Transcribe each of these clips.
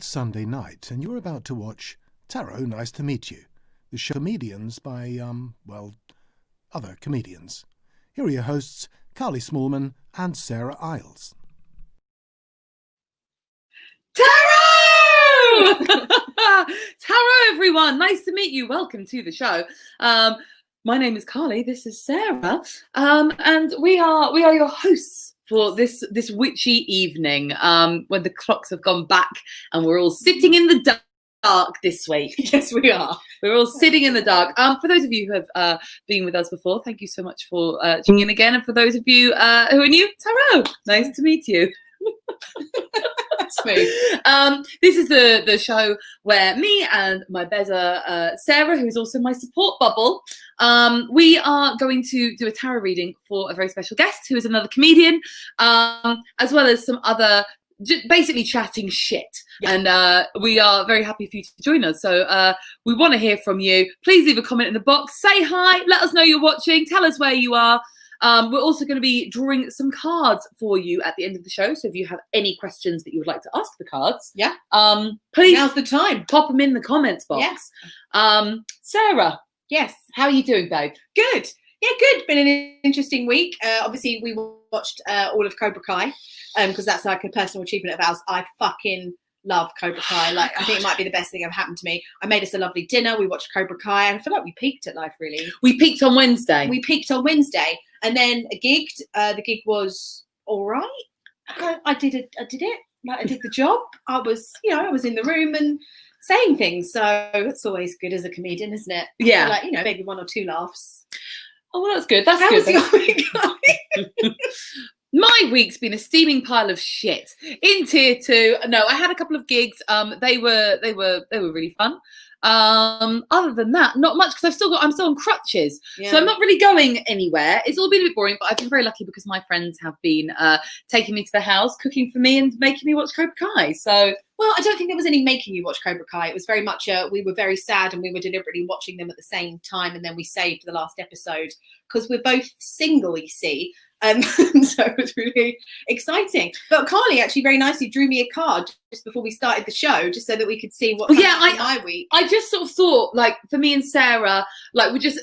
Sunday night, and you're about to watch Tarot, Nice to Meet You, the show comedians by, other comedians. Here are your hosts, Carly Smallman and Sarah Isles. Tarot! Tarot, everyone. Nice to meet you. Welcome to the show. My name is Carly. This is Sarah. And we are your hosts for this witchy evening when the clocks have gone back and we're all sitting in the dark this week. Yes, we are. We're all sitting in the dark. For those of you who have been with us before, thank you so much for tuning in again. And for those of you who are new, Tarot, nice to meet you. Smooth. This is the show where me and my better Sarah, who's also my support bubble, we are going to do a tarot reading for a very special guest who is another comedian, as well as some other basically chatting shit. Yeah. And we are very happy for you to join us. So we want to hear from you. Please leave a comment in the box. Say hi. Let us know you're watching. Tell us where you are. We're also going to be drawing some cards for you at the end of the show. So if you have any questions that you would like to ask the cards, please, now's the time. Pop them in the comments box. Yes. Sarah, yes. How are you doing, babe? Good. Yeah, good. Been an interesting week. Obviously, we watched all of Cobra Kai because that's like a personal achievement of ours. I fucking love Cobra Kai. Like, I think it might be the best thing ever happened to me. I made us a lovely dinner. We watched Cobra Kai, and I feel like we peaked at life, really. We peaked on Wednesday. And then gigged. The gig was all right. I did it. Like, I did the job. I was in the room and saying things. So it's always good as a comedian, isn't it? Yeah. Like, maybe one or two laughs. Oh, well, that's good. That's How good. was your week going? My week's been a steaming pile of shit. In tier 2, no, I had a couple of gigs. They were really fun. Other than that, not much because I'm still on crutches, so I'm not really going anywhere. It's all been a bit boring, but I've been very lucky because my friends have been taking me to the house, cooking for me, and making me watch Cobra Kai. So, well, I don't think there was any making you watch Cobra Kai. It was very much we were very sad and we were deliberately watching them at the same time, and then we saved the last episode because we're both single, you see. So it was really exciting. But Carly actually very nicely drew me a card just before we started the show, just so that we could see what my week. I just sort of thought, like, for me and Sarah, like we just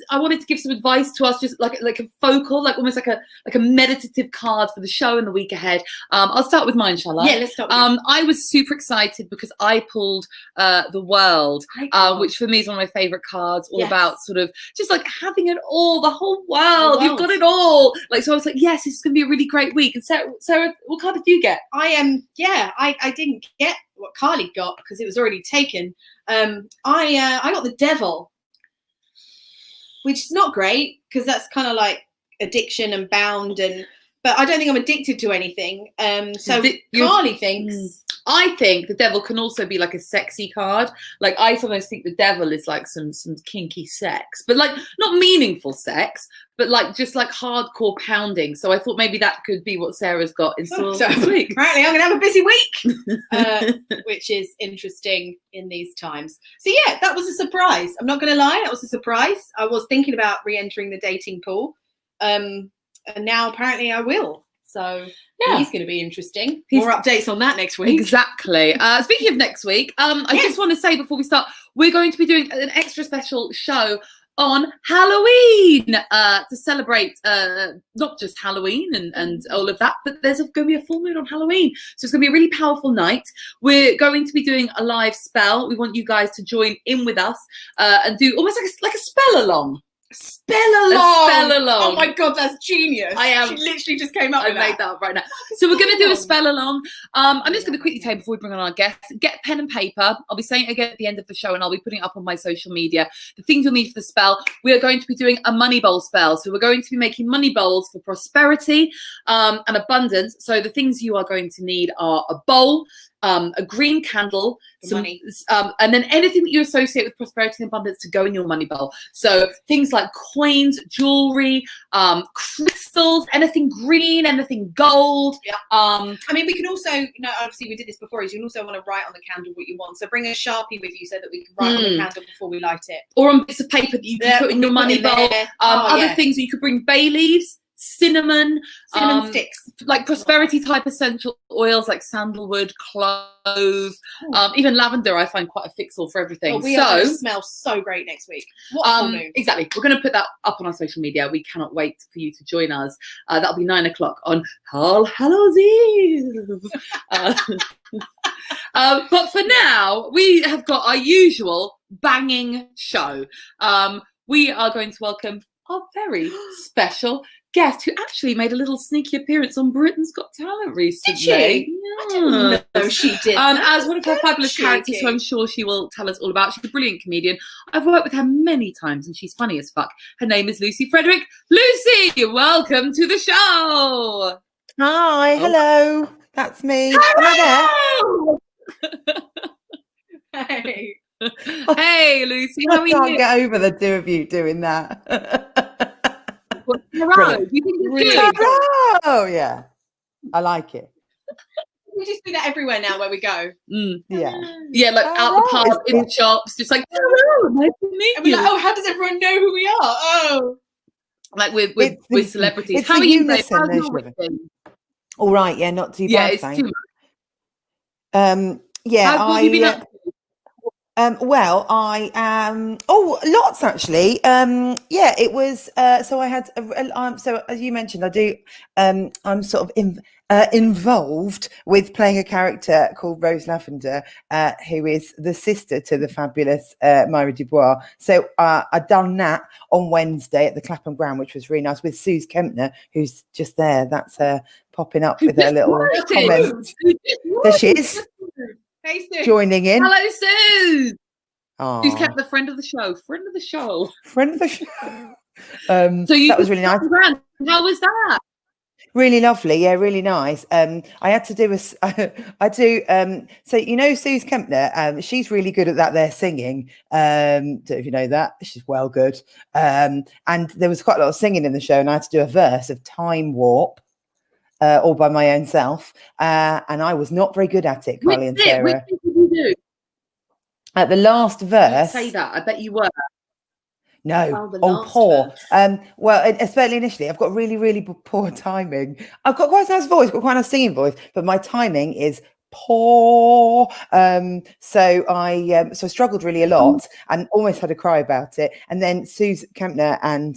I wanted to give some advice to us, just like a focal, like almost like a meditative card for the show in the week ahead. I'll start with mine, shall I? Yeah, let's start with you. I was super excited because I pulled The World, which for me is one of my favorite cards, all about sort of just like having it all, the whole world. You've got it all. Like, so I was like, yes, this is going to be a really great week. And Sarah, what card did you get? I didn't get what Carly got because it was already taken. I got the Devil, which is not great because that's kind of like addiction and bound, but I don't think I'm addicted to anything. Carly thinks. I think the Devil can also be like a sexy card. Like, I sometimes think the Devil is like some kinky sex, but like not meaningful sex, but like just like hardcore pounding. So I thought maybe that could be what Sarah's got in store this week. Apparently I'm going to have a busy week, which is interesting in these times. So yeah, that was a surprise. I'm not going to lie, that was a surprise. I was thinking about re-entering the dating pool, and now apparently I will. So yeah, he's going to be interesting. More updates on that next week. Exactly. Speaking of next week, I just want to say before we start, we're going to be doing an extra special show on Halloween to celebrate not just Halloween and all of that, but there's going to be a full moon on Halloween. So it's going to be a really powerful night. We're going to be doing a live spell. We want you guys to join in with us and do almost like a spell along. Spell along. Oh my god, that's genius. I am. She literally just came up with made that up right now. So we're going to do a spell along. I'm just going to quickly tell you before we bring on our guests, get pen and paper. I'll be saying it again at the end of the show and I'll be putting it up on my social media. The things you'll need for the spell, we are going to be doing a money bowl spell. So we're going to be making money bowls for prosperity and abundance. So the things you are going to need are a bowl, a green candle, some money, and then anything that you associate with prosperity and abundance to go in your money bowl. So things like coins, jewelry, crystals, anything green, anything gold. Yeah. I mean, we can also, obviously we did this before, is you also want to write on the candle what you want. So bring a Sharpie with you so that we can write on the candle before we light it. Or on bits of paper that you can put in your money bowl. Other things, you could bring bay leaves, cinnamon, sticks, like prosperity type essential oils like sandalwood, clove, even lavender. I find quite a fix-all for everything. We are going to smell so great next week. Exactly. We're going to put that up on our social media. We cannot wait for you to join us. That'll be 9 o'clock on All Hallows Eve. But for now, we have got our usual banging show. We are going to welcome our very special guest who actually made a little sneaky appearance on Britain's Got Talent recently. Did she? I didn't know she did. As one of her fabulous characters, who I'm sure she will tell us all about. She's a brilliant comedian. I've worked with her many times and she's funny as fuck. Her name is Lucy Frederick. Lucy, welcome to the show. Hi, hello. That's me. Hello! Hey. Hey, Lucy, how are you? I can't get over the two of you doing that. Hello. Do you think it's good? Oh, yeah. I like it. We just do that everywhere now where we go. Yeah, like out the pub, in the shops, just like, hello, nice to meet And we're you. like, oh, how does everyone know who we are? Oh. Like with celebrities. It's How are you, babe? unison, How's there's your week been? all right, yeah, not too Yeah, bad, it's thanks. too much. Yeah, What have you been up to? well, I am. Oh, lots actually. Yeah, it was. So I had. So as you mentioned, I do. I'm sort of involved with playing a character called Rose Lavender, who is the sister to the fabulous Myra Dubois. So I'd done that on Wednesday at the Clapham Ground, which was really nice, with Suze Kempner, who's just there. That's her popping up with her little comment. There she is. Hey, Sue. Joining in. Hello, Sue. Aww. Who's kept the friend of the show? Friend of the show. Friend of the show. So that was really nice. How was that? Really lovely, yeah, really nice. I had to do so you know Suze Kempner, she's really good at that there singing. Don't know if you know that, she's well good. And there was quite a lot of singing in the show, and I had to do a verse of Time Warp. All by my own self, and I was not very good at it, Carly and Sarah. Which did you do? At the last verse, Say that. I bet you were. no, the oh last poor. verse. Well, especially initially, I've got really, really poor timing. I've got quite a nice voice, got quite a nice singing voice, but my timing is poor. So I struggled really a lot and almost had a cry about it. And then Suze Kempner and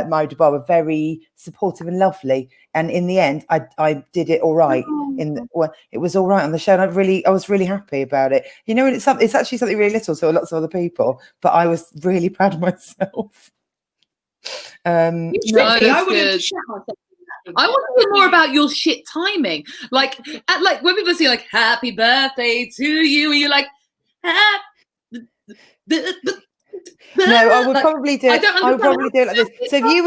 Myra Dubois were very supportive and lovely. And in the end, I did it all right. It was all right on the show, and I was really happy about it. You know, it's actually something really little to lots of other people, but I was really proud of myself. I would have good. shut myself. I want to hear more about your shit timing. Like when people say like "Happy Birthday to you," and you're like, no, I would probably do it. I would probably do it like this. So if you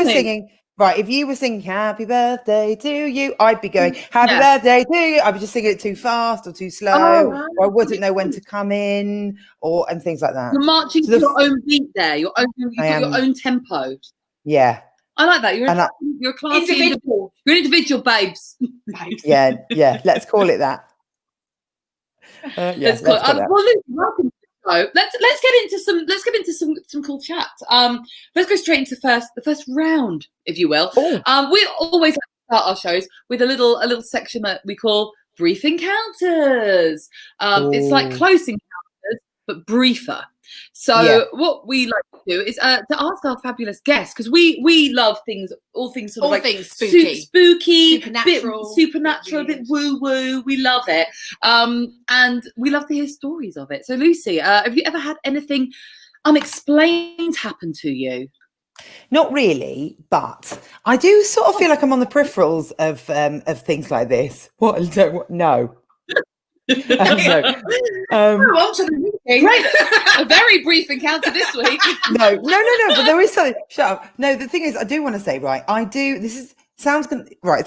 were singing "Happy Birthday to you," I'd be going "Happy Birthday to you." I'd be just singing it too fast or too slow, or I wouldn't know when to come in, and things like that. You're marching to your own beat there. You've got your own tempo. Yeah. I like that. You're a classy individual. You're an individual, babes. Yeah. Let's call it that. Let's call it. Well, Lucy, welcome to the show. Let's get into some cool chat. Let's go straight into the first round, if you will. We always start our shows with a little section that we call brief encounters. It's like close encounters, but briefer. So what we like to do is to ask our fabulous guests, because we love all things sort of like things spooky, supernatural, a bit woo woo. We love it, and we love to hear stories of it. So Lucy, have you ever had anything unexplained happen to you? Not really, but I do sort of feel like I'm on the peripherals of things like this. No. On to the meeting. Right. A very brief encounter this week. No, but there is something. Shut up. No, the thing is, I do want to say, right, it's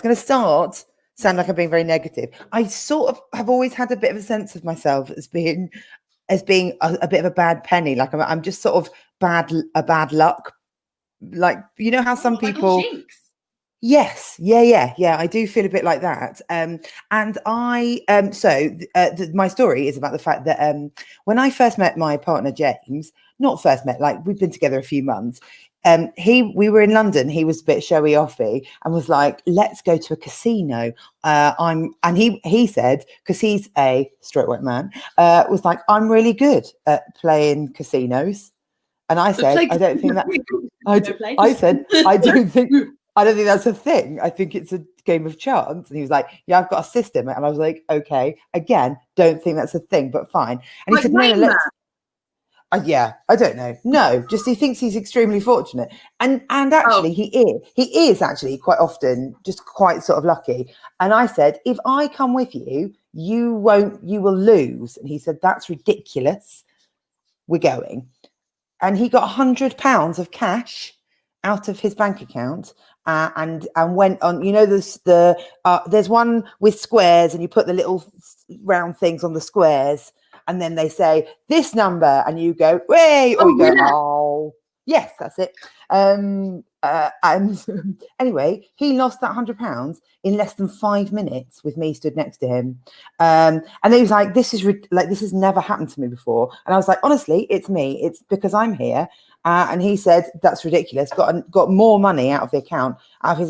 going to sound like I'm being very negative. I sort of have always had a bit of a sense of myself as being a bit of a bad penny. Like I'm just sort of bad luck. Like, you know how some people... Yes, yeah. I do feel a bit like that. And I, my story is about the fact that when I first met my partner James, not first met, like we've been together a few months. we were in London. He was a bit showy offy and was like, "Let's go to a casino." He said, because he's a straight white man, was like, "I'm really good at playing casinos." And I said, "I don't think that." I said, "I don't think that's a thing. I think it's a game of chance." And he was like, "Yeah, I've got a system." And I was like, "Okay, again, don't think that's a thing, but fine." And he said, "No, let's." Yeah, I don't know. No, just he thinks he's extremely fortunate, and actually he is actually quite often just quite sort of lucky. And I said, "If I come with you, you will lose." And he said, "That's ridiculous. We're going." And he got £100 of cash out of his bank account and went on. You know, there's one with squares, and you put the little round things on the squares. And then they say this number, and you go, "Way!" Or you go, "Oh, yes, that's it." And anyway, he lost that £100 in less than 5 minutes with me stood next to him. And he was like, "This has never happened to me before." And I was like, "Honestly, it's me. It's because I'm here." And he said, "That's ridiculous." Got more money out of his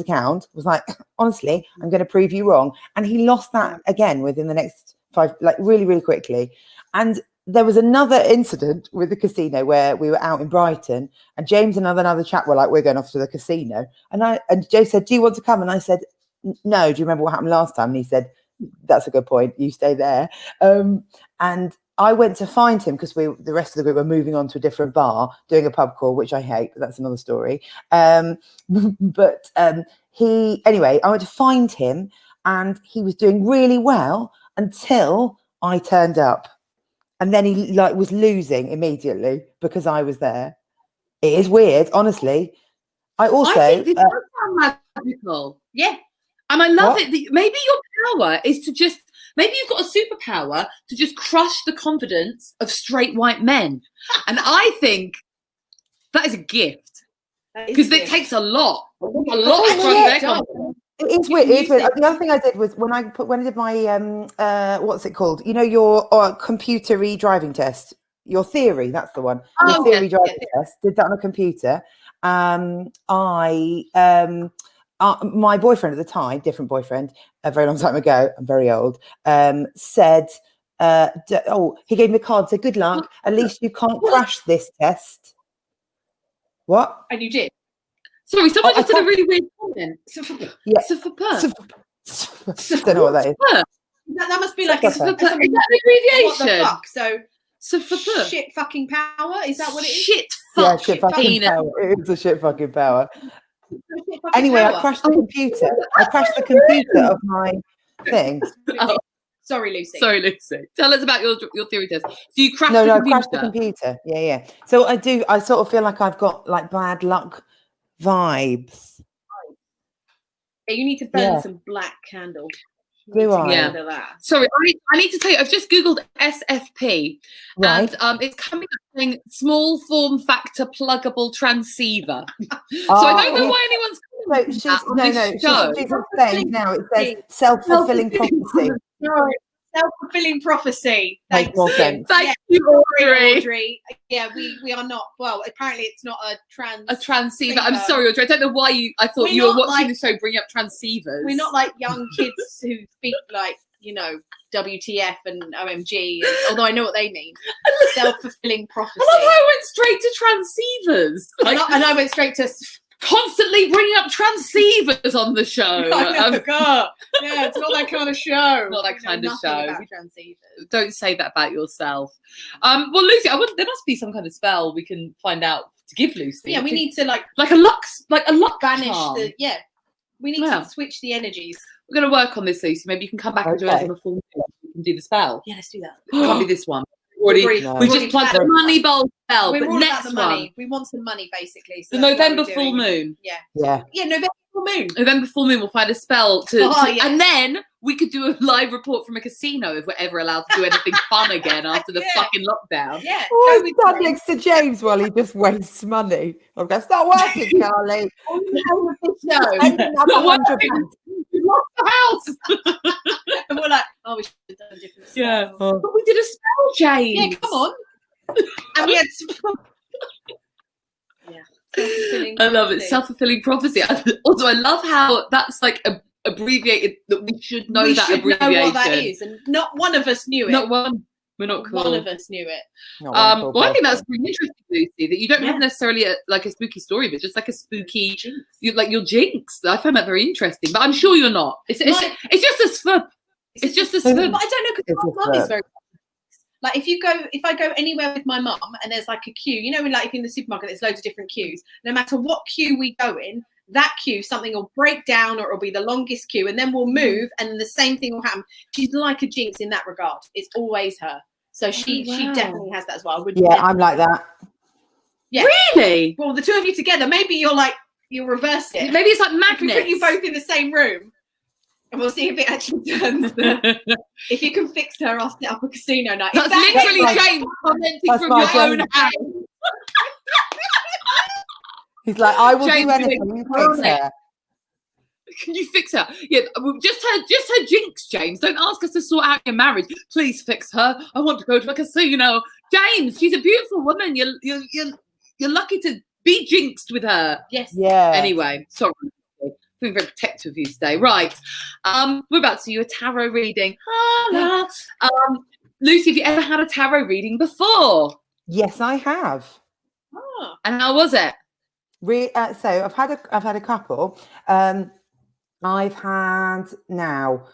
account. Was like, "Honestly, I'm going to prove you wrong." And he lost that again within the next 5, like really, really quickly. And there was another incident with the casino where we were out in Brighton, and James and another chap were like, "We're going off to the casino." And Joe said, "Do you want to come?" And I said, "No. Do you remember what happened last time?" And he said, "That's a good point. You stay there." And I went to find him because the rest of the group were moving on to a different bar, doing a pub crawl, which I hate, but that's another story. I went to find him, and he was doing really well until I turned up. And then he was losing immediately because I was there. It is weird, honestly. I think this does sound magical. Yeah. And I love it. Maybe your power is to just, maybe you've got a superpower to just crush the confidence of straight white men. And I think that is a gift. Because it takes a lot to crush their confidence. It is weird. The other thing I did was when I did my what's it called? You know, your computer-y driving test, your theory. That's the one. Your theory driving test. Did that on a computer. My boyfriend at the time, different boyfriend, a very long time ago. I'm very old. Said, he gave me a card. Said, "Good luck. At least you can't crash this test." What? And you did. Sorry, someone just did a really weird comment. Don't know what that is. That must be like an abbreviation. What the fuck? So shit fucking power? Is that what it is? Shit fucking power. It is a shit fucking power. Anyway, I crashed the computer. I crashed the computer of my thing. Sorry, Lucy. Tell us about your theory test. So you crashed the computer? No, I crashed the computer. Yeah. So I sort of feel like I've got like bad luck vibes. Yeah, you need to burn some black candle. Do I? Yeah. Sorry, I need to tell you, I've just Googled SFP. Right. And it's coming up saying small form factor pluggable transceiver. So I don't know why anyone's she's saying now it says self-fulfilling prophecy. Self-fulfilling prophecy. Makes more sense. Thank you, Audrey. Yeah, we are not. Well, apparently it's not a transceiver. I'm sorry, Audrey. I don't know why I thought you were watching the show bringing up transceivers. We're not like young kids who speak like, WTF and OMG. Although I know what they mean. Self-fulfilling prophecy. I love how I went straight to transceivers. And I went straight to constantly bringing up transceivers on the show. Yeah, it's not that kind of show. Not that kind of show. About transceivers. Don't say that about yourself. Well, Lucy, there must be some kind of spell we can find out to give Lucy. Yeah, we need to like a luck banish charm. We need to switch the energies. We're going to work on this, Lucy. Maybe you can come back and do it on a full moon. We can do the spell. Yeah, let's do that. It can't be this one. We just plugged the money bowl spell. We're but all next about the money. We want some money, basically. So the November full moon. Yeah, November full moon. November full moon. We'll find a spell and then we could do a live report from a casino if we're ever allowed to do anything fun again after the fucking lockdown. Yeah. We stand next to James while he just wastes money. I'm going, "Stop working, Carly." Not working. We lost the house. And we're like, we should have done a different spell. Yeah. But we did a spell, James. Yeah, come on. And we had Self-fulfilling I love it. prophecy. Self-fulfilling prophecy. Also, I love how that's like abbreviated, that we should know we that should abbreviation. know what that is, and not one of us knew it. Not one. We're not cool. One of us knew it. Not one called Well, I think Bob. that's really interesting, Lucy, that you don't have necessarily like a spooky story, but just like a spooky, like your jinx. I find that very interesting, but I'm sure you're not. It's just a svub. It's just a svub. But I don't know, because my mum is very like, if I go anywhere with my mum and there's like a queue, you know, like in the supermarket, there's loads of different queues. No matter what queue we go in, that queue, something will break down, or it'll be the longest queue, and then we'll move, and the same thing will happen. She's like a jinx in that regard. It's always her. So she definitely has that as well. I'm like that. Yeah. Really? Well, the two of you together, maybe you'll reverse it. Maybe it's like We magnets. put you both in the same room, and we'll see if it actually turns. If you can fix her, I'll set up a casino night. That's literally James commenting from your own house. He's like, I will James do anything. You fix her. Can you fix her? Yeah, just her jinx, James. Don't ask us to sort out your marriage. Please fix her. I want to go to a casino. James, she's a beautiful woman. You're lucky to be jinxed with her. Yes. Yeah. Anyway, sorry. Being very protective of you today. Right. We're about to do a tarot reading. Lucy, have you ever had a tarot reading before? Yes, I have. Oh. And how was it? So I've had a couple. I've had now.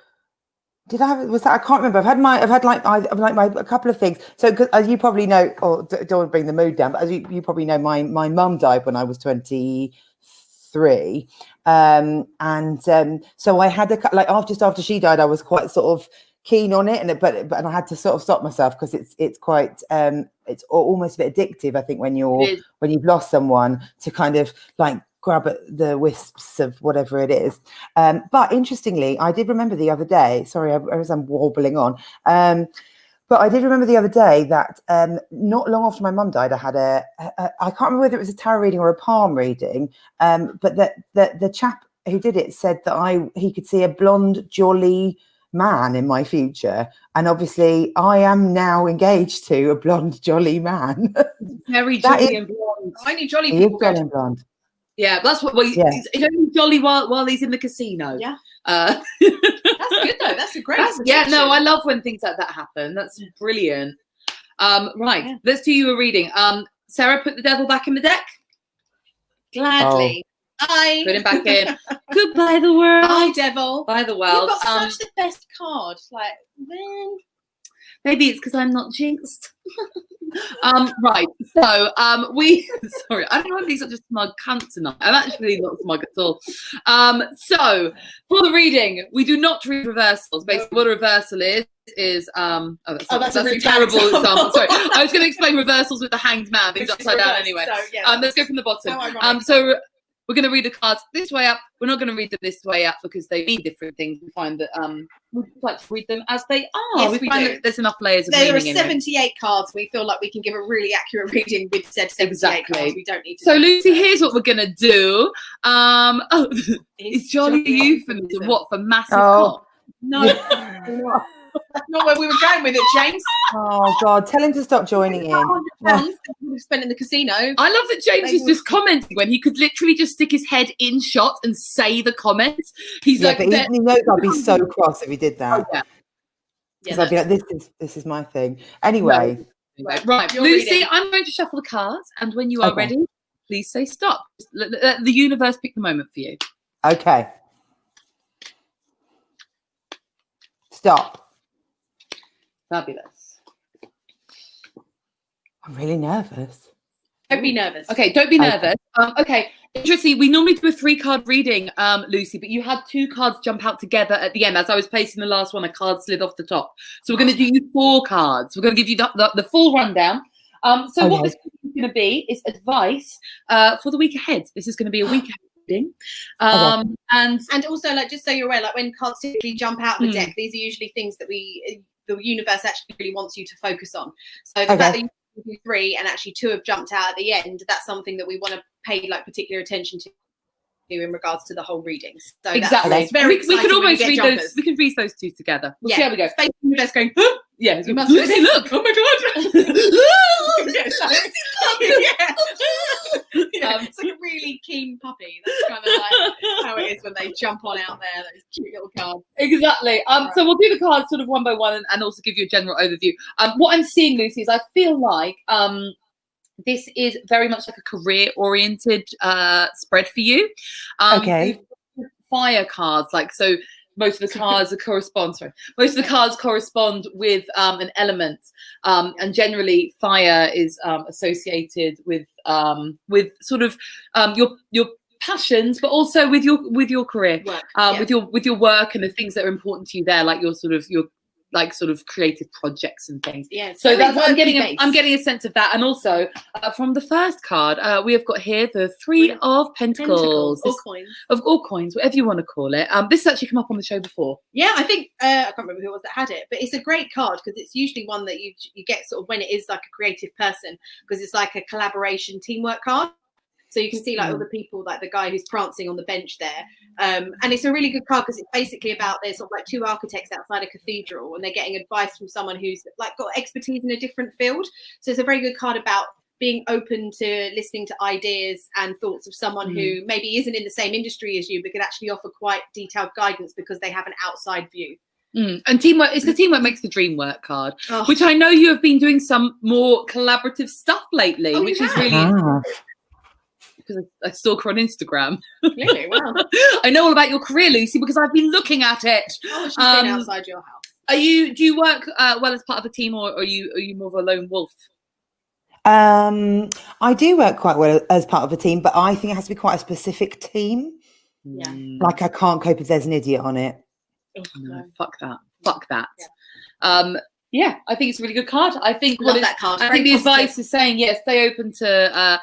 Did I have? Was that? I can't remember. I've had a couple of things. So, as you probably know, or don't want to bring the mood down, but as you probably know, my mum died when I was 23. So I had just after she died, I was quite sort of keen on it, but I had to sort of stop myself, because it's quite it's almost a bit addictive, I think, when you've lost someone, to kind of like grab at the wisps of whatever it is. But interestingly, I did remember the other day, sorry, as I'm wobbling on, but I did remember the other day that not long after my mum died, I had I can't remember whether it was a tarot reading or a palm reading, but the chap who did it said that he could see a blonde, jolly man in my future, and obviously I am now engaged to a blonde, jolly man. Very jolly and blonde. Only jolly He is people go jolly and blonde. Yeah, that's what. Well, he's only jolly while he's in the casino. Yeah. That's good though. That's a great. Yeah, no, I love when things like that happen. That's brilliant. Right, let's do you a reading. Sarah, put the devil back in the deck. Gladly. Put him back in. Goodbye, the world. Bye, devil. Bye, the world. You've got such the best card. Like, man. Maybe it's because I'm not jinxed. Right. So sorry, I don't want to be such a smug cunt tonight. I'm actually not smug at all. So for the reading, we do not read reversals. Basically, what a reversal is that's a really terrible bad example. Sorry, I was going to explain reversals with the hanged man. Things upside down anyway. So, yeah, let's go from the bottom. How ironic. So we're going to read the cards this way up. We're not going to read them this way up because they mean different things. We find that we like to read them as they are. Yes, we we find do. that there's enough layers of There are meaning in it. 78 cards. We feel like we can give a really accurate reading with said 78 cards. We don't need to. So do Lucy, that. here's what we're gonna do. Is jolly a euphemism? What, for massive cock? No, that's not where we were going with it, James. Oh God, tell him to stop joining in. £100 we've spent in the casino. I love that James is just commenting when he could literally just stick his head in shot and say the comments. He's Yeah, like, but he knows I'd be so cross if he did that. Oh, yeah. Because I'd be like, this is my thing. Anyway. Right, You're Lucy, reading. I'm going to shuffle the cards, and when you are Okay. ready, please say stop. Let the universe pick the moment for you. Okay. Stop. Fabulous. I'm really nervous. Don't be nervous. Okay, don't be Okay. nervous. Okay, interesting. We normally do a 3-card reading, Lucy, but you had 2 cards jump out together at the end. As I was placing the last one, a card slid off the top. So we're going to do you 4 cards. We're going to give you the full rundown. So what Okay. this is going to be is advice for the week ahead. This is going to be a week ahead reading. And also, like, just so you're aware, like when cards typically jump out of the deck, these are usually things that the universe actually really wants you to focus on. So the fact that you do 3 and actually 2 have jumped out at the end, that's something that we want to pay like particular attention to in regards to the whole reading. So Exactly. that's very We can exciting when you almost get read jumpers. those. We can read those 2 together. We'll see how we go. Space universe going, huh? Yeah, You must Lucy, look! Oh my god! Yeah, it's like a really keen puppy. That's kind of like how it is when they jump on out there. Those cute little cards. Exactly. So we'll do the cards sort of one by one and also give you a general overview. What I'm seeing, Lucy, is I feel like this is very much like a career-oriented spread for you. Okay. Fire cards, like so. Most of the cards Most of the cards correspond with an element, and generally fire is associated with sort of your passions, but also with your career, with your work and the things that are important to you there, like your sort of creative projects and things. Yeah. So that's I'm getting a sense of that, and also from the first card we have got here the Three of Pentacles, or coins, or coins, whatever you want to call it. This has actually come up on the show before. Yeah, I think I can't remember who it was that had it, but it's a great card because it's usually one that you get sort of when it is like a creative person, because it's like a collaboration teamwork card. So you can see like all the people, like the guy who's prancing on the bench there. And it's a really good card because it's basically about there's sort of like two architects outside a cathedral and they're getting advice from someone who's like got expertise in a different field. So it's a very good card about being open to listening to ideas and thoughts of someone who maybe isn't in the same industry as you, but could actually offer quite detailed guidance because they have an outside view. And teamwork, it's the teamwork makes the dream work card, which I know you have been doing some more collaborative stuff lately, which is really because I stalk her on Instagram. Really? Wow. I know all about your career, Lucy, because I've been looking at it. Oh, she's been outside your house. Do you work well as part of a team, or are you more of a lone wolf? I do work quite well as part of a team, but I think it has to be quite a specific team. Yeah. Like I can't cope if there's an idiot on it. No, fuck that. Yeah, I think it's a really good card. I think that card. I think the advice is saying, stay open to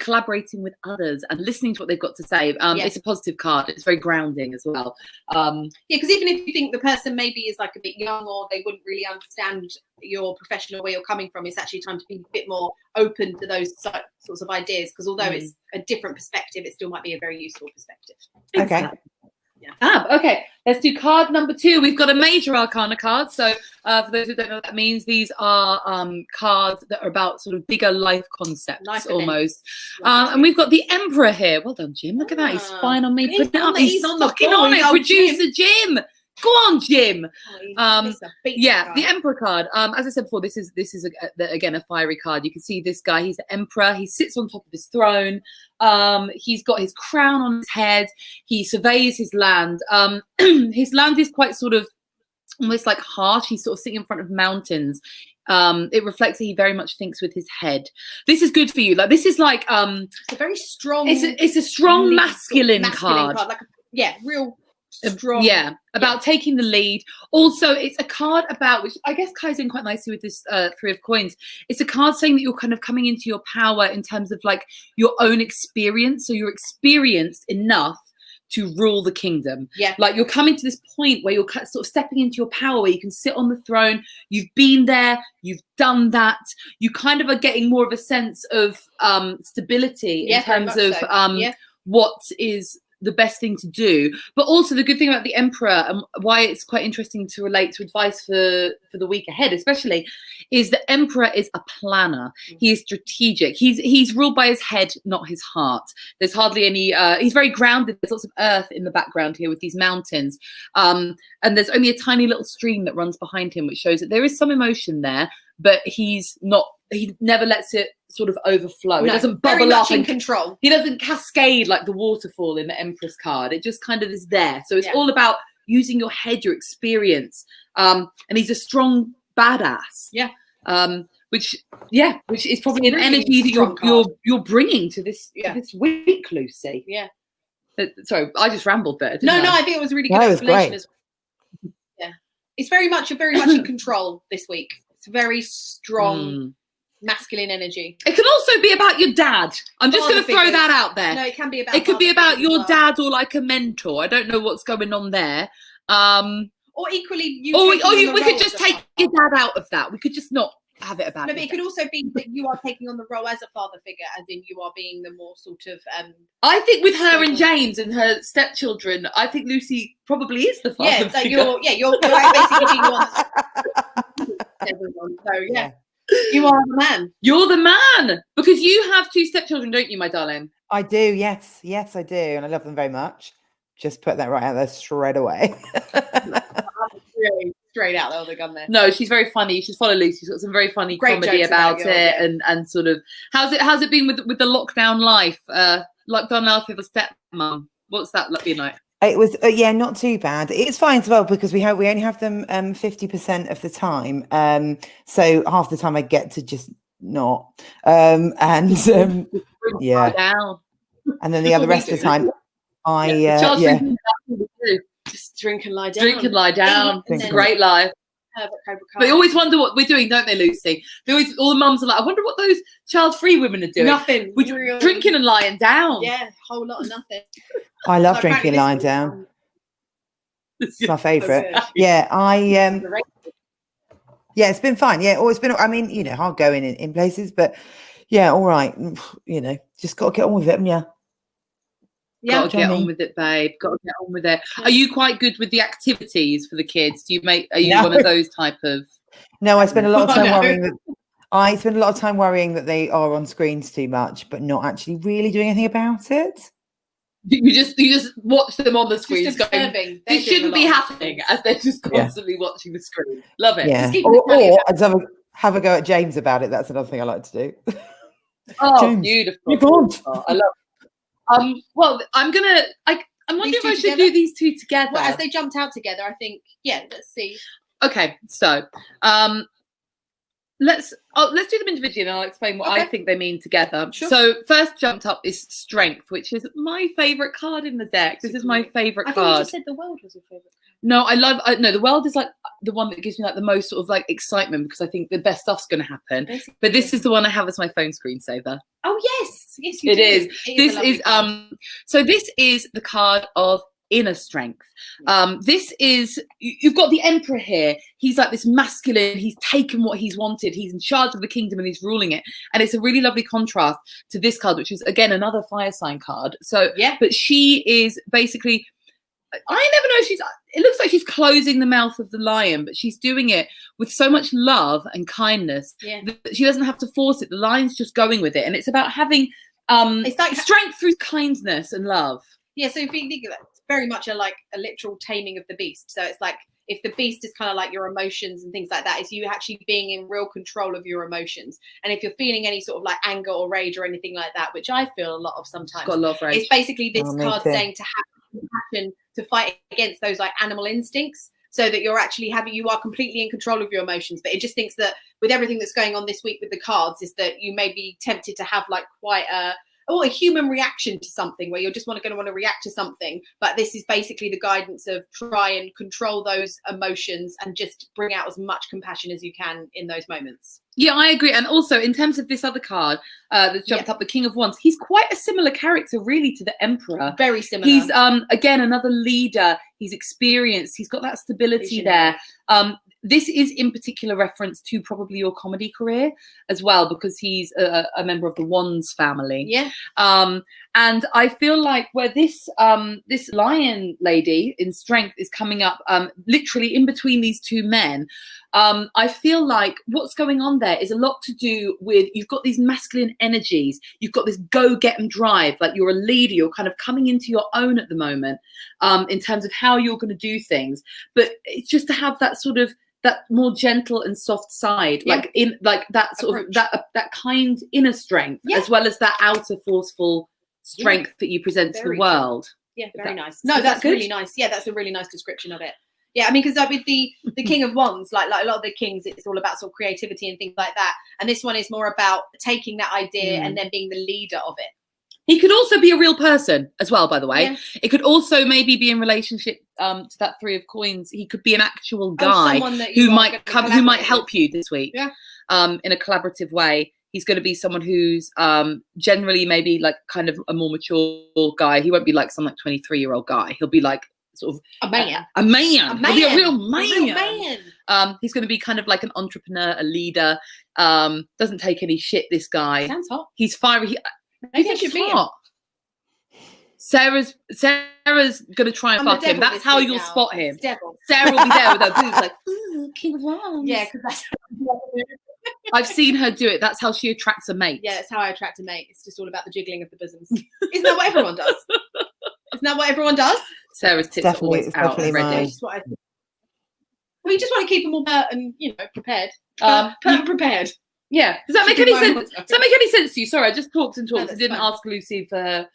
collaborating with others and listening to what they've got to say. It's a positive card. It's very grounding as well. Because even if you think the person maybe is like a bit young or they wouldn't really understand your professional where you're coming from, it's actually time to be a bit more open to those sorts of ideas, because although it's a different perspective, it still might be a very useful perspective. Okay. Okay, let's do card number 2. We've got a major arcana card. So for those who don't know what that means, these are cards that are about sort of bigger life concepts almost. And we've got the Emperor here. Well done, Jim. Look at that. He's spying on me. Putting it up. He's fucking on it. Producer Jim. Go on, Jim. The Emperor card. As I said before, this is again a fiery card. You can see this guy. He's the Emperor. He sits on top of his throne. He's got his crown on his head. He surveys his land. His land is quite sort of almost like harsh. He's sort of sitting in front of mountains. It reflects that he very much thinks with his head. This is good for you. Like this is like it's a very strong. It's a strong masculine card. Like real. Strong. About taking the lead. Also, it's a card about, which I guess ties in quite nicely with this Three of Coins. It's a card saying that you're kind of coming into your power in terms of like your own experience. So you're experienced enough to rule the kingdom. Yeah. Like you're coming to this point where you're sort of stepping into your power, where you can sit on the throne. You've been there. You've done that. You kind of are getting more of a sense of stability in terms of what is the best thing to do. But also the good thing about the Emperor and why it's quite interesting to relate to advice for the week ahead especially is the Emperor is a planner. He is strategic. He's ruled by his head, not his heart. There's hardly any he's very grounded. There's lots of earth in the background here with these mountains, and there's only a tiny little stream that runs behind him, which shows that there is some emotion there, but he never lets it sort of overflow. It doesn't bubble up in control. He doesn't cascade like the waterfall in the Empress card. It just kind of is there. So it's all about using your head, your experience. And he's a strong badass. Which is probably an energy that you're bringing to this week, Lucy. Sorry, I just rambled there. No, I think it was a really good explanation as well. Yeah, it's very much in control this week. It's very strong. Masculine energy. It can also be about your dad. I'm just going to throw that out there. No, it can be about. It could be about your dad or like a mentor. I don't know what's going on there. Or equally, we could just take your dad out of that. We could just not have it about. No, but it could also be that you are taking on the role as a father figure, as in you are being the more sort of. I think with her and James and her stepchildren, I think Lucy probably is the father figure. You're basically being the one. everyone. So yeah, you are the man. You're the man, because you have 2 stepchildren, don't you, my darling? I do, yes, I do, and I love them very much. Just put that right out there straight away. Really straight out there with the gun there. No, she's very funny. You should follow Lucy. She's got some very funny Great comedy jokes about about it, girls, and sort of how's it been with the lockdown life? Lockdown life with a stepmom. What's that been like? It was not too bad. It's fine as well because we only have them 50% of the time. So half the time I get to just not. And yeah. Down. And then the other rest of the time just drink and lie down. Drink and lie down. It's a great life. They always wonder what we're doing, don't they, Lucy? All the mums are like, I wonder what those child-free women are doing. Nothing. We're drinking and lying down. Yeah, a whole lot of nothing. I love drinking and lying down. It's my favourite. Okay. Yeah, it's been fine. Yeah, always been. I mean, hard going in places, but yeah, all right. Just got to get on with it. Yeah. Got to get on with it, babe. Got to get on with it. Are you quite good with the activities for the kids? Are you one of those type of? No, I spend a lot of time worrying. I spend a lot of time worrying that they are on screens too much, but not actually really doing anything about it. You just watch them on the screen, just going, this shouldn't be happening, as they're just constantly watching the screen. Love it. Yeah. Or I'd have a go at James about it. That's another thing I like to do. Oh, James, beautiful! you can't. I love it. Well, I'm wondering if I should do these 2 together. Well, as they jumped out together, I think. Yeah, let's see. Okay, so let's do them individually, and I'll explain what I think they mean together. Sure. So first jumped up is Strength, which is my favourite card in the deck. This is my favourite card. I think you just said the World was your favourite. No, the World is like the one that gives me like the most sort of like excitement because I think the best stuff's going to happen. Basically. But this is the one I have as my phone screensaver. Oh yes, you it do. is. This is card. So this is the card of Inner Strength. This is, you've got the Emperor here. He's like this masculine. He's taken what he's wanted. He's in charge of the kingdom and he's ruling it. And it's a really lovely contrast to this card, which is again another fire sign card. So yeah, but she is basically. I never know. It looks like she's closing the mouth of the lion, but she's doing it with so much love and kindness that she doesn't have to force it. The lion's just going with it, and it's about having it's like strength through kindness and love. Yeah. So if you think of it, it's very much a literal taming of the beast. So it's like if the beast is kind of like your emotions and things like that, it's you actually being in real control of your emotions. And if you're feeling any sort of like anger or rage or anything like that, which I feel a lot of sometimes, got a lot of rage. It's basically this card saying to have compassion to fight against those like animal instincts, so that you are completely in control of your emotions. But it just thinks that with everything that's going on this week with the cards is that you may be tempted to have like quite a human reaction to something where you're just going to want to react to something. But this is basically the guidance of try and control those emotions and just bring out as much compassion as you can in those moments. Yeah, I agree. And also in terms of this other card that jumped up, the King of Wands, he's quite a similar character really to the Emperor. Very similar. He's again another leader. He's experienced. He's got that stability there. This is in particular reference to probably your comedy career as well, because he's a member of the Wands family. Yeah. And I feel like where this lion lady in Strength is coming up literally in between these 2 men, I feel like what's going on there is a lot to do with, you've got these masculine energies, you've got this go-get-em drive, like you're a leader, you're kind of coming into your own at the moment in terms of how you're going to do things. But it's just to have that sort of, that more gentle and soft side, like in like that sort of that kind inner strength, as well as that outer forceful strength that you present to the world. Yeah, very nice. No, that's really nice. Yeah, that's a really nice description of it. Yeah, I mean, because with the King of Wands, like a lot of the kings, it's all about sort of creativity and things like that. And this one is more about taking that idea and then being the leader of it. He could also be a real person as well, by the way. Yeah. It could also maybe be in relationship to that 3 of Coins. He could be an actual guy who might help you this week in a collaborative way. He's going to be someone who's generally maybe like kind of a more mature guy. He won't be like some like 23-year-old guy. He'll be like sort of a man. He'll be a real man. He's going to be kind of like an entrepreneur, a leader. Doesn't take any shit, this guy. Sounds hot. He's fiery. Maybe I should be hot. Sarah's gonna try and fuck him. That's how you'll spot him. Devil. Sarah will be there with her boobs like, ooh, King of Wands. Yeah, because that's I've seen her do it. That's how she attracts a mate. Yeah, it's how I attract a mate. It's just all about the jiggling of the bosoms. Isn't that what everyone does? Isn't that what everyone does? Sarah's tits are always out and ready. Well, you just want to keep them all and prepared. Prepared. Yeah. Does that make any sense? Does that make any sense to you? Sorry, I just talked and talked. I didn't ask Lucy for her,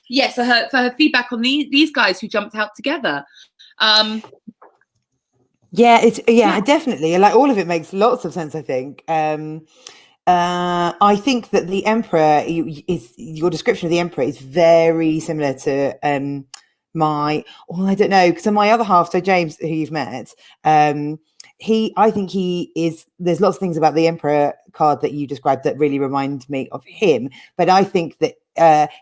for her feedback on these guys who jumped out together. Definitely. Like all of it makes lots of sense, I think. I think that the Emperor your description of the Emperor is very similar to I don't know, because on my other half, so James, who you've met, I think he is. There's lots of things about the Emperor card that you described that really remind me of him. But I think that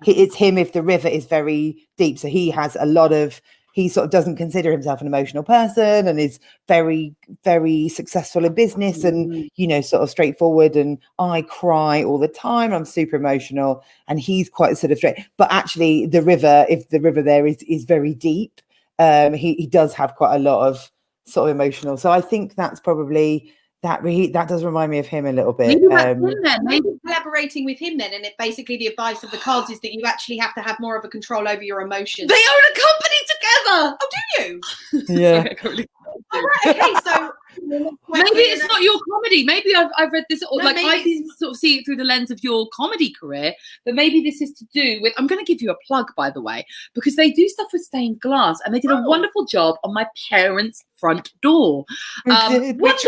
it's him if the river is very deep. So he has a lot of. He sort of doesn't consider himself an emotional person and is very, very successful in business and, sort of straightforward. And I cry all the time. I'm super emotional. And he's quite sort of straight. But actually, the river, if the river there is very deep, he does have quite a lot of sort of emotional. So I think that's probably that does remind me of him a little bit. Maybe collaborating with him then, and it basically the advice of the cards is that you actually have to have more of a control over your emotions. They own a company together. Oh, do you? Yeah. Sorry, all right. Okay. So maybe it's not your comedy. Maybe I've read this. I sort of see it through the lens of your comedy career, but maybe this is to do with. I'm going to give you a plug, by the way, because they do stuff with stained glass, and they did a wonderful job on my parents' front door, which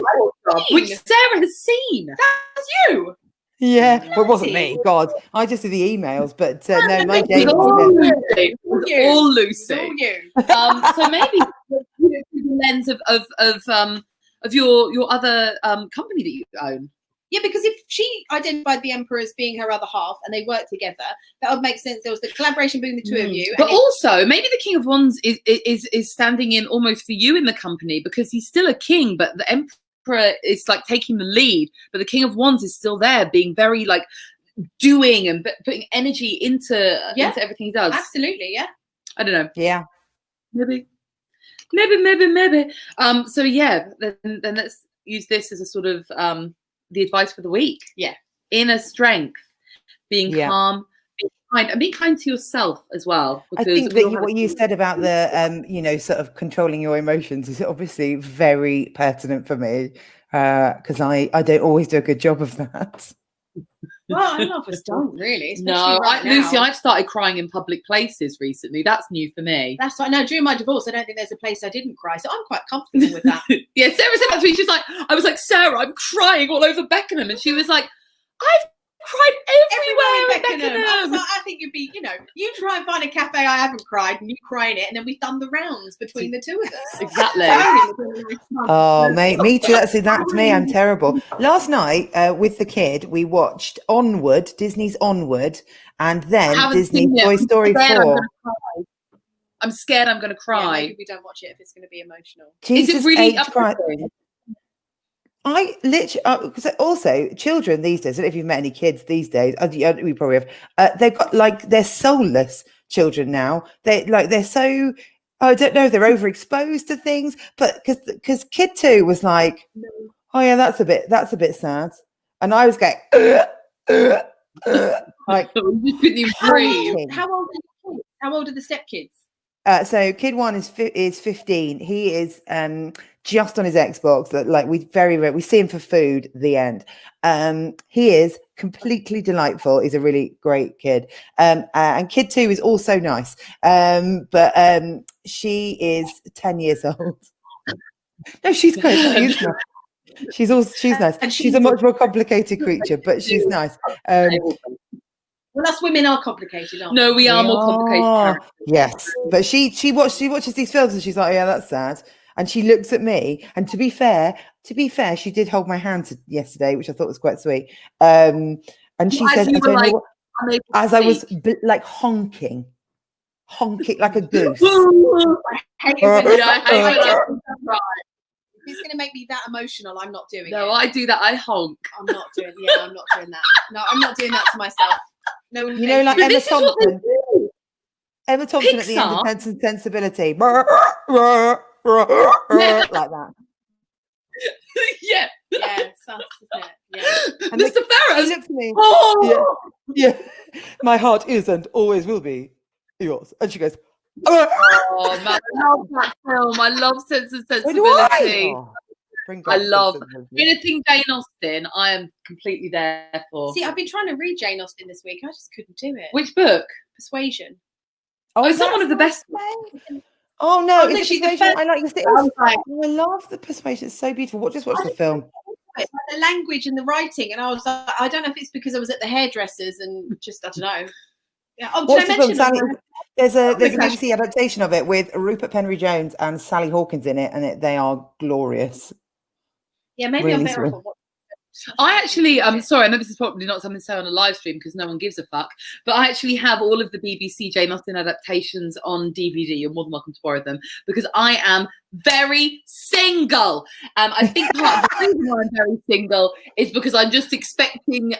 Sarah has seen. That's you. Yeah, well, it wasn't me. God, I just did the emails, but no, my day all Lucy. So maybe through the lens of your other company that you own. Yeah, because if she identified the Emperor as being her other half and they worked together, that would make sense. There was the collaboration between the two of you. But also, maybe the King of Wands is standing in almost for you in the company because he's still a king, but the Emperor is like taking the lead. But the King of Wands is still there, being very like doing and putting energy into everything he does. Absolutely, yeah. I don't know. Yeah. Maybe. So yeah, then let's use this as a sort of the advice for the week. Yeah. Inner strength, being calm, being kind, and being kind to yourself as well. I think that what you said about the, sort of controlling your emotions is obviously very pertinent for me because I don't always do a good job of that. Well, a lot of us don't really. No, Lucy, I've started crying in public places recently. That's new for me. That's right. No, during my divorce, I don't think there's a place I didn't cry. So I'm quite comfortable with that. Yeah, Sarah said that to me. She's like, I was like, Sarah, I'm crying all over Beckenham. And she was like, I've cried everywhere in Beckenham. I think you'd be, you try and find a cafe I haven't cried and you cry in it, and then we've done the rounds between the two of us. Exactly. Oh, mate, me too. That's me. I'm terrible. Last night with the kid, we watched Onward, Disney's Onward, and then Disney's Toy Story 4. I'm scared I'm going to cry. Yeah, maybe we don't watch it if it's going to be emotional. Jesus, is it really uplifting? I literally, because also children these days, I don't know if you've met any kids these days, we probably have, they've got they're soulless children now. They're so, I don't know, they're overexposed to things, but because Kid 2 was like, oh yeah, that's a bit sad. And I was going, like, you couldn't even breathe. How old are the kids? How old are the stepkids? So Kid 1 is 15. He is just on his Xbox. That we see him for food. The end. He is completely delightful. He's a really great kid. And Kid 2 is also nice. But she is 10 years old. No, she's great. She's nice. And she's a much more complicated creature, but she's nice. Well, us women are complicated, aren't we? No, we are more complicated. Yes, but she watches these films and she's like, yeah, that's sad. And she looks at me. And to be fair, she did hold my hand yesterday, which I thought was quite sweet. And she said, I don't know what, as I was like honking like a goose. I hate it. If it's going to make me that emotional, I'm not doing it. No, I do that. I honk. I'm not doing that. No, I'm not doing that to myself. No, like Emma Thompson. Emma Thompson at the end of Sense and Sensibility. Like that. Yeah. Yeah, sus, isn't it? Yeah. And Mr. Ferris. He looked at me. Oh, Yeah. My heart is and always will be yours. And she goes, oh man, I love that film. I love Sense and "So do I." Sensibility. Oh, bring I back love sensibility. anything Jane Austen. I am completely there for. See, I've been trying to read Jane Austen this week. I just couldn't do it. Which book? Persuasion. Oh, it's not that's one of the best. nice. Oh no, Oh, it's literally the Persuasion. first- I like the I was like, I love the Persuasion. It's so beautiful. Just watch the film. it's like the language and the writing, and I was like, I don't know if it's because I was at the hairdressers and just I don't know. Yeah. Oh, What's did I the film? mention Sally, them? there's a Okay. BBC adaptation of it with Rupert Penry Jones and Sally Hawkins in it, and they are glorious. Yeah, maybe I'm really better off. sweet. I actually, I'm sorry, I know this is probably not something to say on a live stream because no one gives a fuck, but I actually have all of the BBC Jane Austen adaptations on DVD. You're more than welcome to borrow them because I am very single. I think part of the reason why I'm very single is because I'm just expecting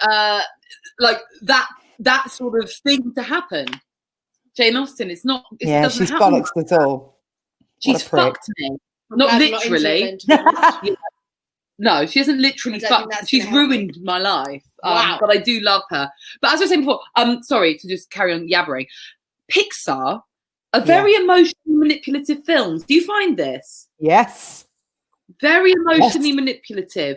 like that sort of thing to happen. Jane Austen, it's not. It Yeah, doesn't she's happen. bollocks at all. She's a prick. fucked me. I'm Not glad I'm not into it literally. then, to be honest. No, she hasn't literally I don't think fucked. that's She's gonna help ruined my life. Wow. But I do love her. But as I was saying before, sorry to just carry on yabbering. Pixar are very emotionally manipulative films. Do you find this? Yes. Very emotionally manipulative.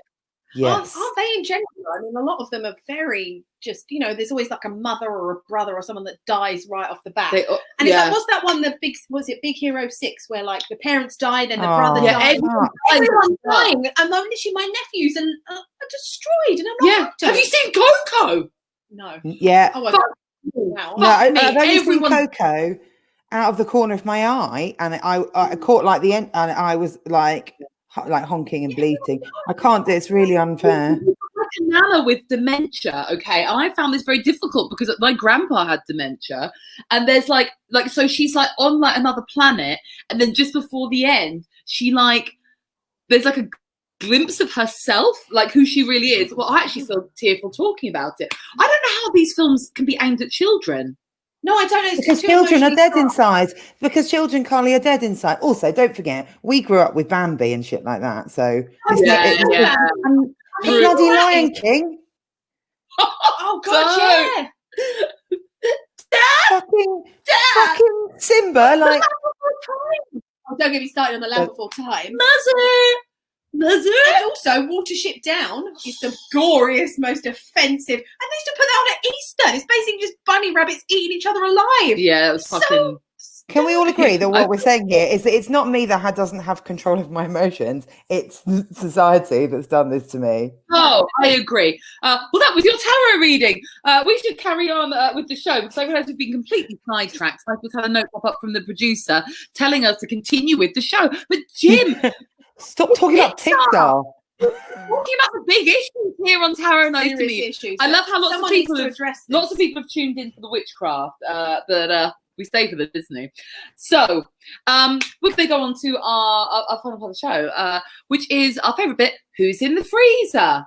Yes. Aren't they in general? I mean, a lot of them are very just, there's always like a mother or a brother or someone that dies right off the bat. They, And it's like, what's that one, was it Big Hero 6, where like the parents died and the brother yeah, died? everyone's dying. And I'm literally, my nephews are destroyed. And I'm like, Have you seen Coco? No. Yeah. Oh, wow. No, I've only Everyone- seen Coco out of the corner of my eye, and I caught like the end, and I was like honking and bleating. I can't do it. It's really unfair. A nana with dementia, okay, and I found this very difficult because my grandpa had dementia, and there's like so she's like on like another planet, and then just before the end, she there's like a glimpse of herself, like who she really is. Well, I actually feel tearful talking about it. I don't know how these films can be aimed at children. No, I don't know. It's Because too children are emotionally dead strong. inside. Because children, Carly, are dead inside. Also, don't forget, we grew up with Bambi and shit like that. So and True. bloody Lion King. Oh God, Fucking Simba, like Oh, don't get me started on the Land Before Time. Mother. And also, Watership Down is the goriest, most offensive. And they used to put that on at Easter. And it's basically just bunny rabbits eating each other alive. Yeah, it was fucking. can we all agree that what we're saying here is that it's not me that doesn't have control of my emotions, it's society that's done this to me. Oh, I agree. Well, that was your tarot reading. We should carry on with the show because I realise we've been completely sidetracked. I just had a note pop up from the producer telling us to continue with the show. But Jim, Stop talking about Pixar. talking about the big issues here on Tarot Nice to Serious Meet You. issues. I love how lots Someone of people needs to have, address lots of this. people have tuned in for the witchcraft, but we stay for the Disney. So we're going to go on to our final part of the show, which is our favourite bit: who's in the freezer.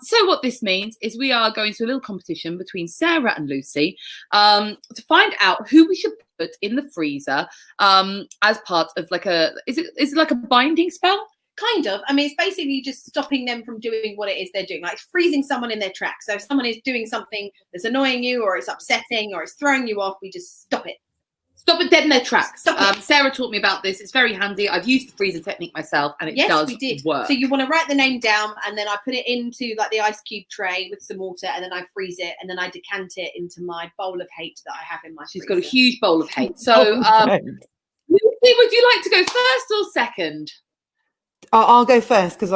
So what this means is we are going to a little competition between Sarah and Lucy to find out who we should put in the freezer as part of like is it like a binding spell? Kind of. I mean, it's basically just stopping them from doing what it is they're doing, like freezing someone in their tracks. So if someone is doing something that's annoying you or it's upsetting or it's throwing you off, we just stop it. Stop it dead in their tracks. Stop it. Sarah taught me about this. It's very handy. I've used the freezer technique myself and it Yes, does we did. work. So you want to write the name down and then I put it into like the ice cube tray with some water and then I freeze it and then I decant it into my bowl of hate that I have in my She's freezer. got a huge bowl of hate. So Lucy, would you like to go first or second? I'll go first because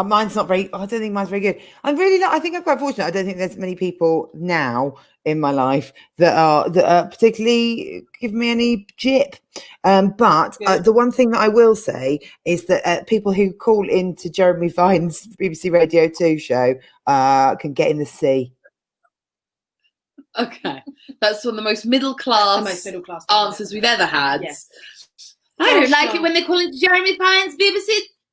mine's not very. I don't think mine's very good. I think I'm quite fortunate. I don't think there's many people now in my life that are particularly giving me any jip. But the one thing that I will say is that people who call into Jeremy Vine's BBC Radio 2 show can get in the sea. Okay, that's one of the most middle class answers we've ever had. Yes. I don't like it when they call into Jeremy Vine's BBC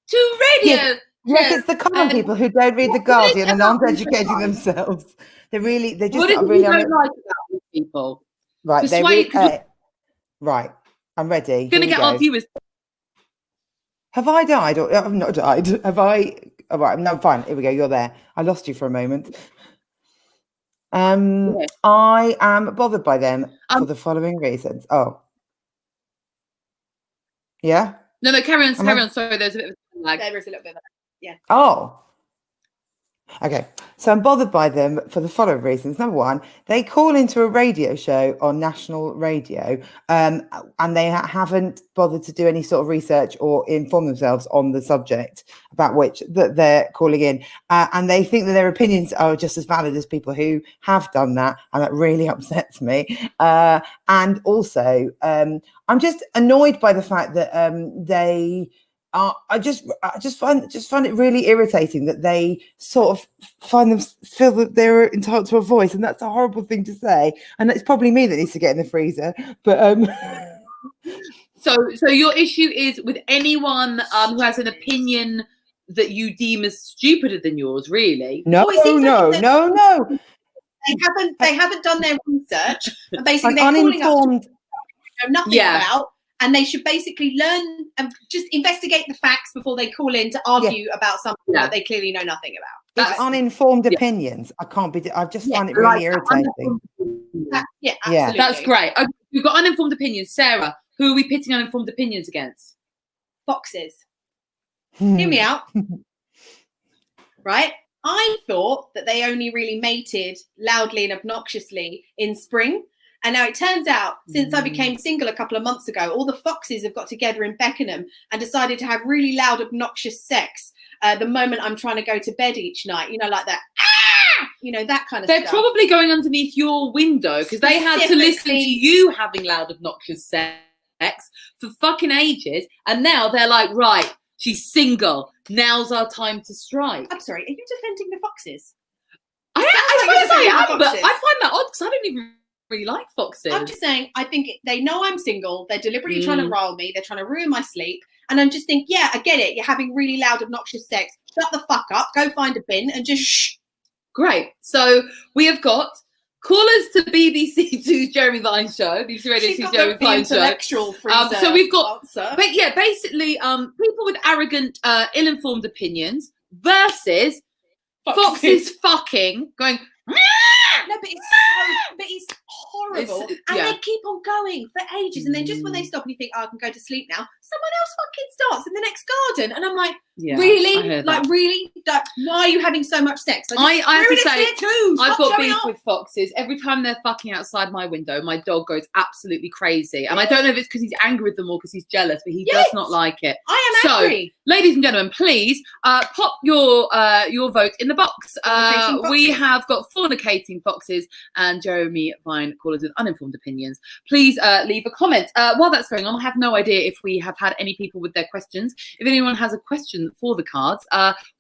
2 radio. Yes, it's the common people who don't read The Guardian and aren't educating themselves. They're just What is it really you don't like about these people? right. Persuade- Right, I'm ready. Going to Here we get our go. viewers. Have I died or I've not died? Have I? All right, no, fine. Here we go. You're there. I lost you for a moment. Yeah. I am bothered by them for the following reasons. Oh, yeah. No, carry on, Am I- carry on. Sorry, there's a bit of a lag. There is a little bit of that. Oh. Okay, so I'm bothered by them for the following reasons. Number one, they call into a radio show on national radio, and they haven't bothered to do any sort of research or inform themselves on the subject about which that they're calling in, and they think that their opinions are just as valid as people who have done that, and that really upsets me. And also, I'm just annoyed by the fact that they. I just find it really irritating that they sort of feel that they're entitled to a voice, and that's a horrible thing to say. And it's probably me that needs to get in the freezer. But So your issue is with anyone who has an opinion that you deem as stupider than yours, really? no. They haven't done their research, and basically An they're calling us uninformed. to know nothing about. And they should basically learn and just investigate the facts before they call in to argue about something that they clearly know nothing about. It's uninformed opinions. I can't be. I just find it really irritating. Yeah, absolutely. That's great. Okay, we've got uninformed opinions. Sarah, who are we pitting uninformed opinions against? Foxes. Hear me out. Right? I thought that they only really mated loudly and obnoxiously in spring. And now it turns out, since I became single a couple of months ago, all the foxes have got together in Beckenham and decided to have really loud, obnoxious sex the moment I'm trying to go to bed each night. You know, like that, that kind of stuff. They're probably going underneath your window because they had to listen to you having loud, obnoxious sex for fucking ages. And now they're like, right, she's single. Now's our time to strike. I'm sorry, are you defending the foxes? I suppose I am, but I find that odd because I don't even really like foxes. I'm just saying, I think they know I'm single. They're deliberately trying to rile me. They're trying to ruin my sleep. And I'm just thinking, yeah, I get it. You're having really loud, obnoxious sex. Shut the fuck up. Go find a bin and just shh. Great. So we have got callers to BBC 2's Jeremy Vine show. BBC Radio 2's Jeremy Vine show. Intellectual freezer so we've got, answer. but yeah, basically, people with arrogant, ill-informed opinions versus foxes fucking going. No, but it's horrible. And they keep on going for ages. And then just when they stop and you think, I can go to sleep now, someone else fucking starts in the next garden. And I'm like, really? Like, really? Like, why are you having so much sex? I have to say, I've got beef off. with foxes. Every time they're fucking outside my window, my dog goes absolutely crazy. And I don't know if it's because he's angry with them or because he's jealous, but he does not like it. I am angry. Ladies and gentlemen, please pop your vote in the box. We have got fornicating foxes and Jeremy Vine callers with uninformed opinions. Please leave a comment. While that's going on, I have no idea if we have had any people with their questions. If anyone has a question for the cards,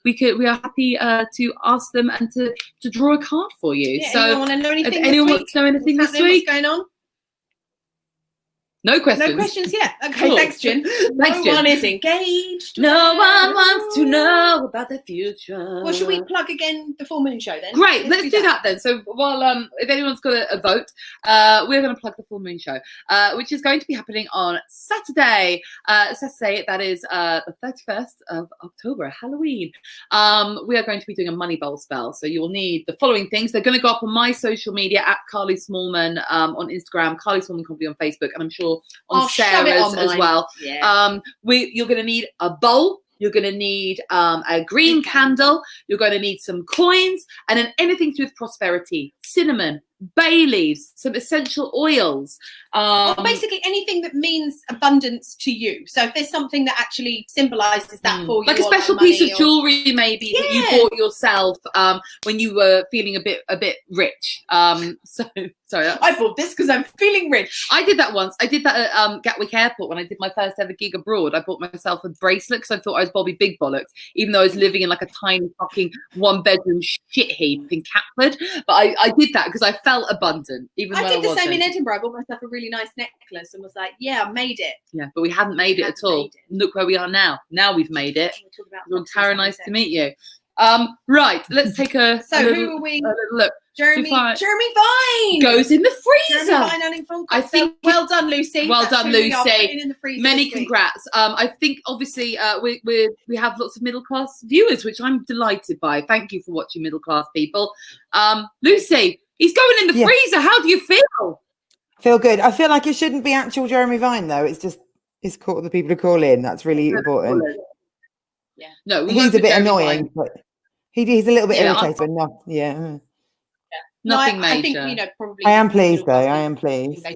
we are happy to ask them and to draw a card for you. Yeah, so anyone want to know anything if anyone wants to know anything this week? What's going on? No questions. No questions yet. Okay, Cool. Thanks, Jen. Thanks, Jen. One is engaged. No one wants to know about the future. Well, should we plug again the full moon show then? Great, let's do that then. So while if anyone's got a vote, we're going to plug the full moon show, which is going to be happening on Saturday. Saturday, that is the 31st of October, Halloween. We are going to be doing a money bowl spell. So you will need the following things. They're going to go up on my social media at Carly Smallman on Instagram, Carly Smallman Comedy on Facebook, and I'm sure on Sarah's as well. Yeah. You're going to need a bowl. You're going to need a green candle. You're going to need some coins, and then anything to do with prosperity, cinnamon, bay leaves, some essential oils. Or basically anything that means abundance to you. So if there's something that actually symbolises that for you, like a special piece of jewellery maybe that you bought yourself when you were feeling a bit rich. Sorry, I bought this because I'm feeling rich. I did that once. I did that at Gatwick Airport when I did my first ever gig abroad. I bought myself a bracelet because I thought I was Bobby Big Bollocks, even though I was living in like a tiny fucking 1-bedroom shit heap in Catford. But I did that because I felt abundant, even though I did the wasn't. same in Edinburgh. I bought myself a really nice necklace and was like, yeah, I made it. Yeah, but we hadn't made it at all. Look where we are now. Now we've made it. Well, Tara, nice to meet you. Right, let's take a who are we? look. Jeremy Fine. Vine goes in the Jeremy freezer. Vine and in full I cocktail. think- Well done, Lucy. Well That's done, who we are Lucy. putting in the freezer Many this week. congrats. I think obviously we have lots of middle class viewers, which I'm delighted by. Thank you for watching, middle class people. Lucy, he's going in the Yeah. freezer. How do you feel? Feel good. I feel like it shouldn't be actual Jeremy Vine though. It's called the people to call in. That's really important. Yeah. No, we He's won't a put bit Jeremy annoying, Vine. but he's a little bit Yeah, irritated, but not yeah. Nothing I major. think, probably. I am pleased though. I am pleased. They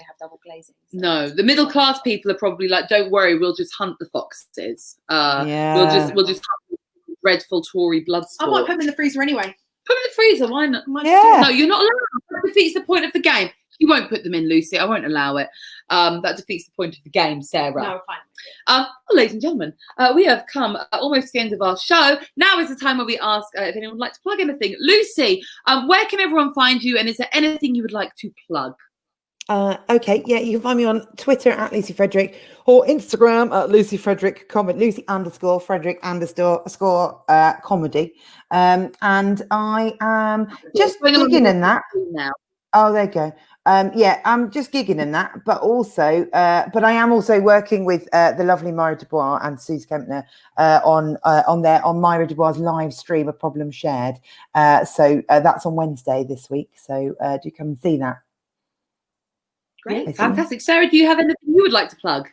have double glazing. So No, the middle class people are probably like, don't worry, we'll just hunt the foxes. Yeah. We'll just hunt the dreadful Tory blood I sport. might put them in the freezer anyway. Put them in the freezer. Why not? Yeah. No, you're not allowed. That defeats the point of the game. You won't put them in, Lucy. I won't allow it. That defeats the point of the game, Sarah. No, fine. Well, ladies and gentlemen, we have come almost to the end of our show. Now is the time where we ask if anyone would like to plug anything. Lucy, where can everyone find you? And is there anything you would like to plug? Okay, yeah, you can find me on Twitter at Lucy Frederick or Instagram at Lucy Frederick comedy, Lucy_Frederick comedy. And I am just gigging in that. Now. Oh, there you go. Yeah, I'm just gigging in that, but also, but I am also working with the lovely Myra Dubois and Suze Kempner on Myra Dubois' live stream, A Problem Shared. So that's on Wednesday this week. So do come and see that. Great, fantastic. Sarah, do you have anything you would like to plug?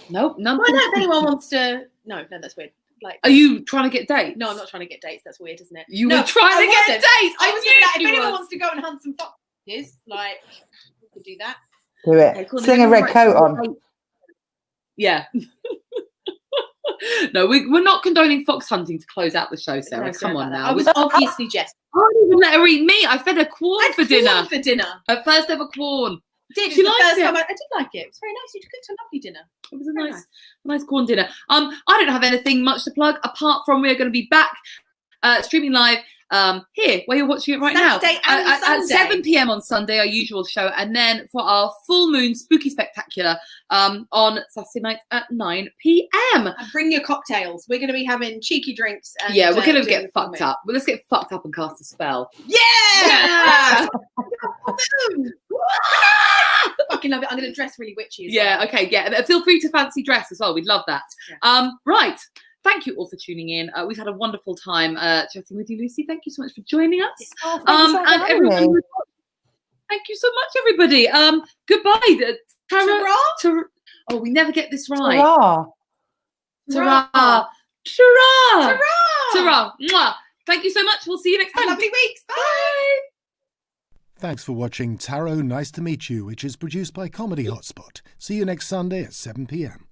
Nope, none. Well, no, if anyone wants to. No, that's weird. Like, Are you trying to get dates? no, I'm not trying to get dates. That's weird, isn't it? You No, were trying I to get wasn't. dates. I was thinking that if knew you anyone were. wants to go and hunt some foxes, like, we could do that. Do it. Okay, cool. Sling a red coat on. Yeah. No, we're not condoning fox hunting to close out the show, Sarah. No, sorry Come on about that. now. I was obviously jesting. I didn't even let her eat meat. I fed her corn for dinner. For dinner. Her first ever corn. Did She it was the liked first it. time I did like it. It was very nice. You cooked a lovely dinner. It was a Very nice corn dinner. I don't have anything much to plug apart from we're going to be back streaming live here where you're watching it right Saturday now and at Sunday. 7 p.m. on Sunday, our usual show, and then for our full moon spooky spectacular on Saturday night at 9 p.m. And bring your cocktails. We're going to be having cheeky drinks. And, Yeah, we're going to doing get the fucked filming. up. Well, let's get fucked up and cast a spell. Yeah! Fucking love it. I'm going to dress really witchy. Yeah, okay, yeah. And feel free to fancy dress as well. We'd love that. Yeah. Right. Thank you all for tuning in. We've had a wonderful time chatting with you, Lucy. Thank you so much for joining us. Oh, thank you so much And for everybody, having me. thank you so much, everybody. Goodbye. Tara. Ta-ra. Oh, we never get this right. Hurrah. Ta-ra. Ta-ra. Ta-ra. Ta-ra. Ta-ra. Mwah. Thank you so much. We'll see you next Have time. lovely weeks. Bye. Thanks for watching Tarot Nice to Meet You, which is produced by Comedy Hotspot. See you next Sunday at 7 p.m.